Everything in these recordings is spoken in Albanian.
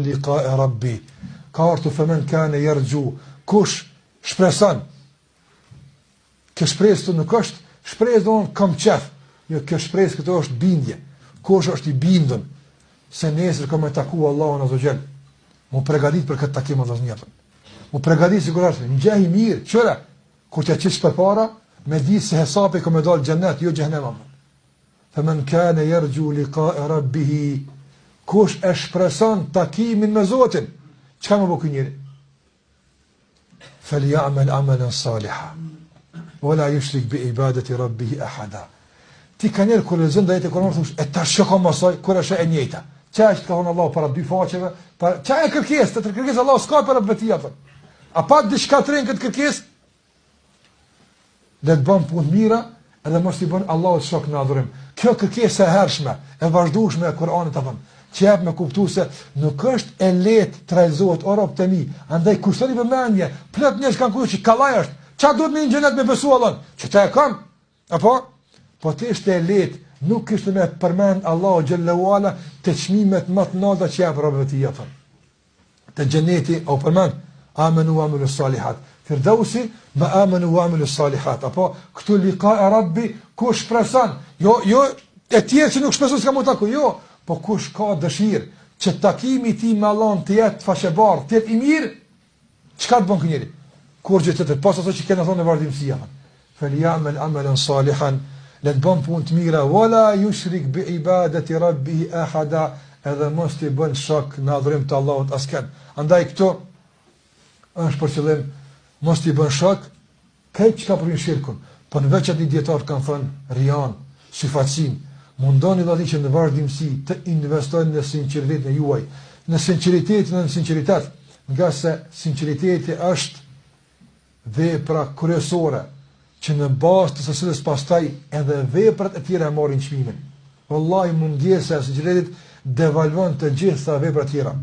liqa rabbi. Ka ardhur femen kana yarju, kush shpreson. Kjo shpresë nuk është shpresë don kam qef. Jo, kjo shpresë këto është bindje. Kush është i bindën se nesër kam të taku Allahun azza xal. Mu përgatit për këtë takim Allahun njëtën. Mu përgatit sigurisht, ngjaj mirë, çora kur të çesh përpara me di se hesapi kam dal xhennet, jo xhenem. Femen kana yarju liqa rabbih, kush e shpreson takimin me Zotin, çka më bëj njëri? Falyamal amalan salihan wala yushrik bi ibadati rabbih ahada. Ti kanë kur lezon dajet e Kur'anit thosh e tash shkon mosoj kur është e njëjta. Çfarë ka thonë Allahu para dy faqeve? Para çfarë kërkesë? Të kërkesë Allahu s'ka para vetë apo. A pa diçka tren këtë kërkesë? Dhe të bën punë mira, edhe mos i bën Allahu shok në adhurim. Kjo kërkesë e hershme, e vazhdueshme e Kur'anit apo. Çep me kuptues se nuk është e lehtë të realizohet ora të mi. Andaj kushtoni vëmendje, plot njerëz kanë kuptuar që kallaj është. Çfarë duhet në xhenet me besu Allahun? Që ta e kam? Apo? Po të ishte e letë, nuk ishte me përmend Allahu xhallahu ala të çmimet më të mëdha që jap robëve të tij. Të xheneti o përmend amanu wa amilus salihat. Firdausi ma amanu wa amilus salihat. Apo këtu liqa rabbi kush shpreson. Jo e tjerë që nuk shpreson s'ka më taku. Jo, po kush ka dëshirë që takimi i tij me Allahun të jetë fashëbardh, të jetë i mirë, çka të bën ky njeri? Kur gjithë të pas ato që kena thonë në vazhdimsi. Falyamal amalan salihan, le të bën punë të mira, wala yushrik bi ibadati rabbih ahada, edhe mos të bën shok në adhurim të Allahut askën. Andaj këto është për qëllim mos të bën shok këtë çka për shirkun. Po në veçat një dietar kanë thënë rian, syfaqsin, mundoni vallë që në vazhdimsi të investojnë në sinqeritetin e juaj, në sinqeritet, nga se sinqeriteti është vepra kryesore që në bazë të së cilës pastaj edhe veprat e tjera marrin çmimin. Wallahi mungesa e sinqeritetit devalvon të gjitha veprat e tjera.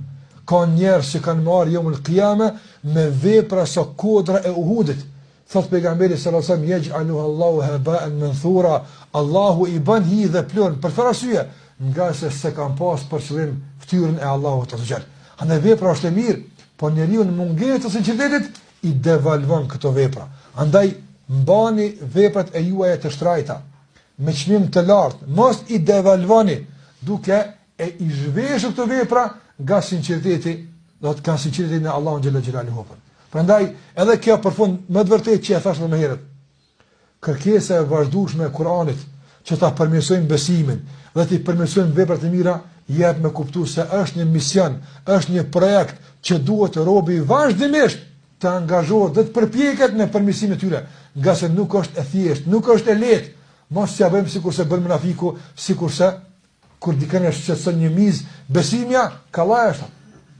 Ka njerëz që kanë marrë yomul qiyama me vepra sa kodra e Uhudit. Thot pejgamberi sallallahu alajhi wasallam yaj'aluhu Allahu haba'an manthura. Allahu i bën hi dhe plon për farasye, nga se kanë pas për qëllim fytyrën e Allahut azza xal. Andaj vepra është e mirë, po njeriu në mungesë të sinqeritetit i devalvon këto vepra. Andaj mbani veprat e juaja të shtrajta me çmim të lartë, mos i devalvoni duke e i zhveshur këto vepra nga sinqeriteti, do të kanë sinqeritetin e Allahut xhalla xhelaluhu. Prandaj edhe kjo përfund më të vërtetë që e thash më herët. Kërkesa e vazhdueshme e Kuranit që ta përmirësojmë besimin dhe të përmirësojmë veprat e mira jep me kuptues se është një mision, është një projekt që duhet robi vazhdimisht të angazhohet dhe të përpjeket në përmirësimin e tyre, nga se nuk është e thjeshtë, nuk është e lehtë. Mos ja bëjmë sikurse bën munafiku, sikurse kur dikën e shqetëson një mizë, besimja kallaj është.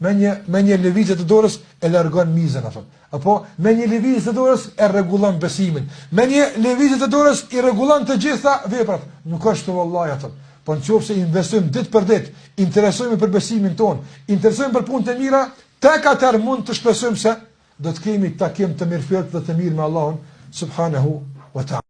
Me një lëvizje të dorës e largon mizën atë. Apo me një lëvizje të dorës e rregullon besimin. Me një lëvizje të dorës i rregullon të gjitha veprat. Nuk është të vallahi atë. Po nëse investojmë ditë për ditë, interesojmë për besimin ton, interesojmë për punët e mira, tek atë mund të shpresojmë se do të kemi takim të mirëfillt dhe të mirë me Allahun subhanahu wa ta'ala.